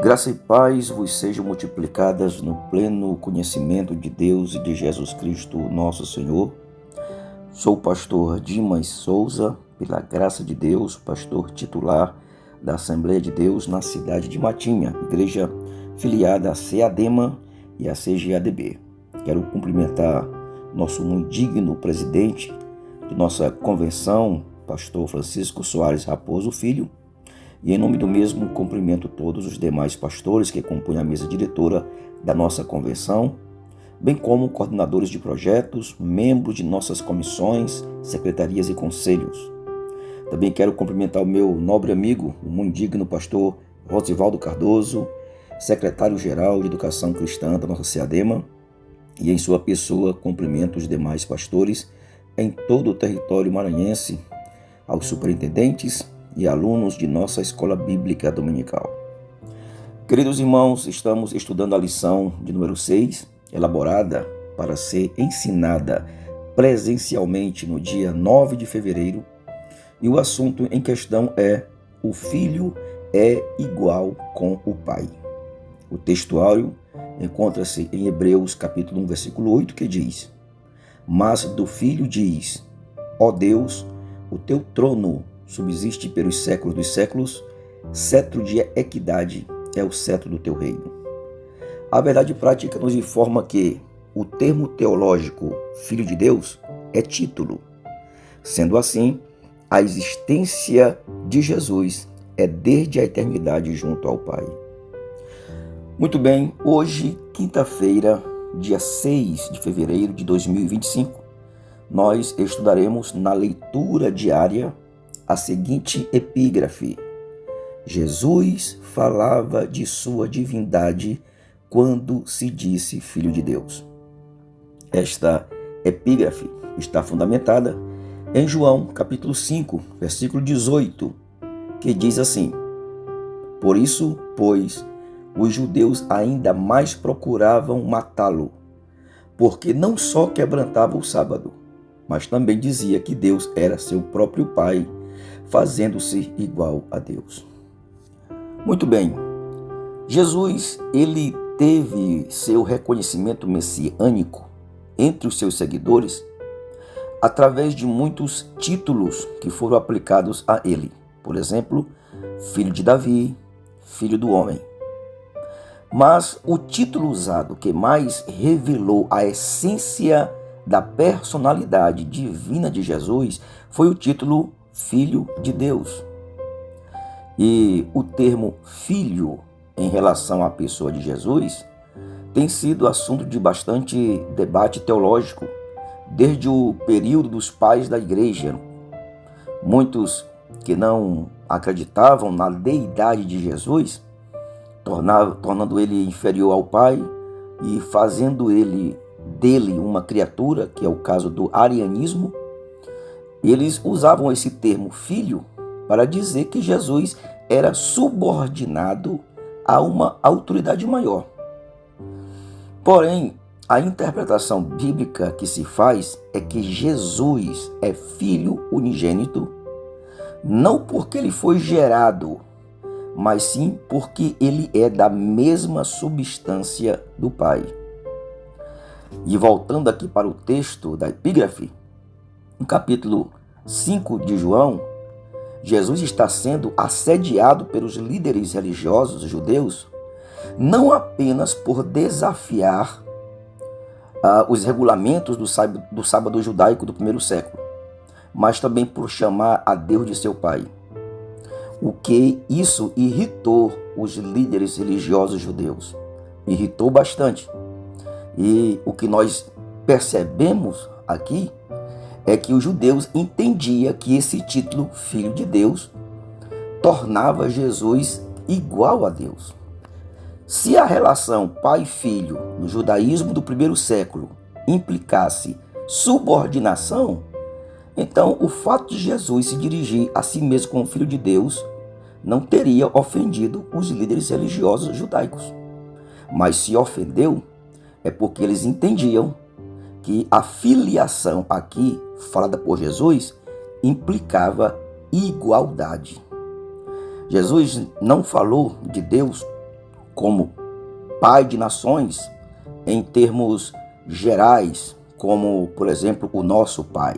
Graça e paz vos sejam multiplicadas no pleno conhecimento de Deus e de Jesus Cristo, nosso Senhor. Sou o pastor Dimas Souza, pela graça de Deus, pastor titular da Assembleia de Deus na cidade de Matinha, igreja filiada à CEADEMA e à CGADB. Quero cumprimentar nosso muito digno presidente de nossa convenção, pastor Francisco Soares Raposo Filho, e em nome do mesmo cumprimento todos os demais pastores que compõem a mesa diretora da nossa convenção, bem como coordenadores de projetos, membros de nossas comissões, secretarias e conselhos. Também quero cumprimentar o meu nobre amigo, o muito digno pastor Rosivaldo Cardoso, secretário-geral de Educação Cristã da nossa CEADEMA, e em sua pessoa cumprimento os demais pastores em todo o território maranhense, aos superintendentes e alunos de nossa Escola Bíblica Dominical. Queridos irmãos, estamos estudando a lição de número 6, elaborada para ser ensinada presencialmente no dia 9 de fevereiro, e o assunto em questão é: o filho é igual com o pai. O textuário encontra-se em Hebreus capítulo 1, versículo 8, que diz: Mas do filho diz: Ó Deus, o teu trono subsiste pelos séculos dos séculos, cetro de equidade é o cetro do teu reino. A verdade prática nos informa que o termo teológico Filho de Deus é título. Sendo assim, a existência de Jesus é desde a eternidade junto ao Pai. Muito bem, hoje, quinta-feira, dia 6 de fevereiro de 2025, nós estudaremos na leitura diária a seguinte epígrafe: Jesus falava de sua divindade quando se disse Filho de Deus. Esta epígrafe está fundamentada em João, capítulo 5, versículo 18, que diz assim: Por isso, pois, os judeus ainda mais procuravam matá-lo, porque não só quebrantava o sábado, mas também dizia que Deus era seu próprio Pai, fazendo-se igual a Deus. Muito bem, Jesus, ele teve seu reconhecimento messiânico entre os seus seguidores através de muitos títulos que foram aplicados a ele. Por exemplo, filho de Davi, filho do homem. Mas o título usado que mais revelou a essência da personalidade divina de Jesus foi o título Filho de Deus. E o termo filho em relação à pessoa de Jesus tem sido assunto de bastante debate teológico desde o período dos pais da igreja. Muitos que não acreditavam na deidade de Jesus, tornando ele inferior ao Pai e fazendo dele uma criatura, que é o caso do arianismo, eles usavam esse termo filho para dizer que Jesus era subordinado a uma autoridade maior. Porém, a interpretação bíblica que se faz é que Jesus é filho unigênito, não porque ele foi gerado, mas sim porque ele é da mesma substância do Pai. E voltando aqui para o texto da epígrafe, no capítulo 5 de João, Jesus está sendo assediado pelos líderes religiosos judeus, não apenas por desafiar os regulamentos do sábado judaico do primeiro século, mas também por chamar a Deus de seu Pai. O que isso irritou os líderes religiosos judeus. Irritou bastante. E o que nós percebemos aqui é que os judeus entendiam que esse título, Filho de Deus, tornava Jesus igual a Deus. Se a relação pai-filho no judaísmo do primeiro século implicasse subordinação, então o fato de Jesus se dirigir a si mesmo como Filho de Deus não teria ofendido os líderes religiosos judaicos. Mas se ofendeu, é porque eles entendiam que a filiação aqui, falada por Jesus, implicava igualdade. Jesus não falou de Deus como pai de nações em termos gerais, como, por exemplo, o nosso pai.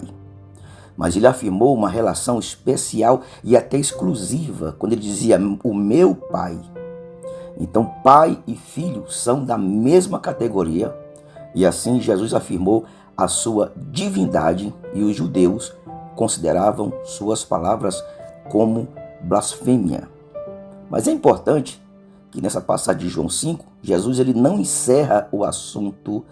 Mas ele afirmou uma relação especial e até exclusiva quando ele dizia o meu pai. Então, pai e filho são da mesma categoria, e assim Jesus afirmou a sua divindade, e os judeus consideravam suas palavras como blasfêmia. Mas é importante que nessa passagem de João 5, Jesus ele não encerra o assunto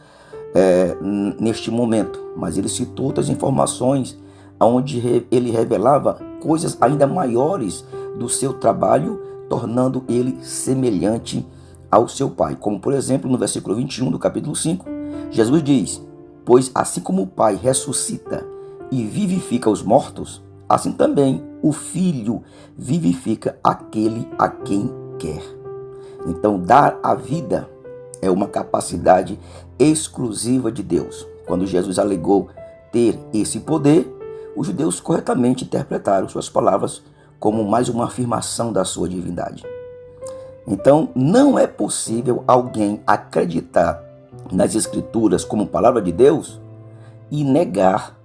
neste momento, mas ele citou outras informações onde ele revelava coisas ainda maiores do seu trabalho, tornando ele semelhante ao seu Pai. Como, por exemplo, no versículo 21 do capítulo 5, Jesus diz: pois assim como o Pai ressuscita e vivifica os mortos, assim também o Filho vivifica aquele a quem quer. Então, dar a vida é uma capacidade exclusiva de Deus. Quando Jesus alegou ter esse poder, os judeus corretamente interpretaram suas palavras como mais uma afirmação da sua divindade. Então, não é possível alguém acreditar nas Escrituras como palavra de Deus e negar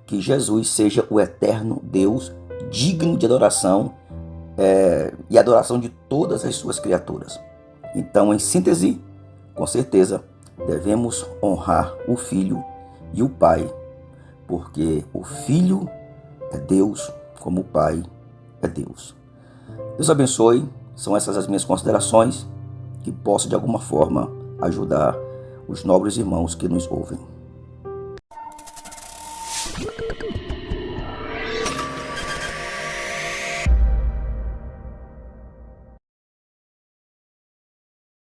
que Jesus seja o eterno Deus, digno de adoração e adoração de todas as suas criaturas. Então, em síntese, com certeza, devemos honrar o Filho e o Pai, porque o Filho é Deus, como o Pai é Deus. Deus abençoe, são essas as minhas considerações, que possam de alguma forma ajudar os nobres irmãos que nos ouvem.